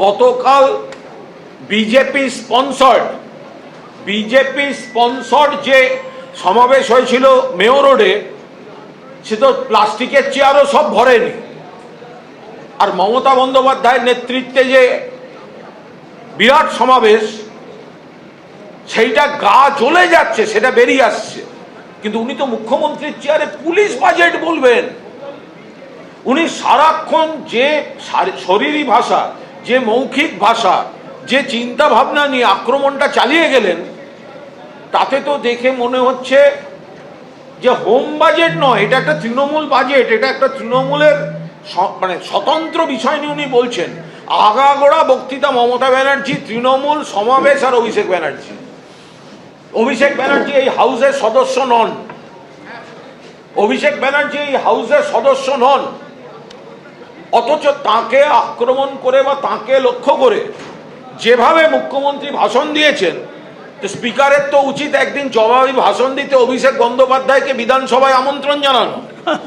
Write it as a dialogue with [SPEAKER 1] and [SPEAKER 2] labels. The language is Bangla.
[SPEAKER 1] গতকাল বিজেপি স্পন্সর্ড যে সমাবেশ হয়েছিল মেয়র রোডে, সে তো প্লাস্টিকের চেয়ারও সব ভরেনি। আর মমতা বন্দ্যোপাধ্যায়ের নেতৃত্বে যে বিরাট সমাবেশ, সেইটা গা জ্বলে যাচ্ছে, সেটা বেরিয়ে আসছে। কিন্তু উনি তো মুখ্যমন্ত্রীর চেয়ারে পুলিশ বাজেট বলবেন। উনি সারাক্ষণ যে শরীরী ভাষা, যে মৌখিক ভাষা, যে চিন্তা ভাবনা নিয়ে আক্রমণটা চালিয়ে গেলেন, তাতে তো দেখে মনে হচ্ছে যে হোম বাজেট নয়, এটা একটা তৃণমূল বাজেট, এটা একটা তৃণমূলের মানে স্বতন্ত্র বিষয় নিয়ে উনি বলছেন। আগাগোড়া বক্তৃতা মমতা ব্যানার্জি, তৃণমূল, সমাবেশ আর অভিষেক ব্যানার্জি এই হাউসের সদস্য নন। অথচ তাকে আক্রমণ করে বা তাকে লক্ষ্য করে যেভাবে মুখ্যমন্ত্রী ভাষণ দিয়েছেন, তো স্পিকারের তো উচিত একদিন জবাবি ভাষণ দিতে অভিষেক বন্দ্যোপাধ্যায়কে বিধানসভায় আমন্ত্রণ জানানো।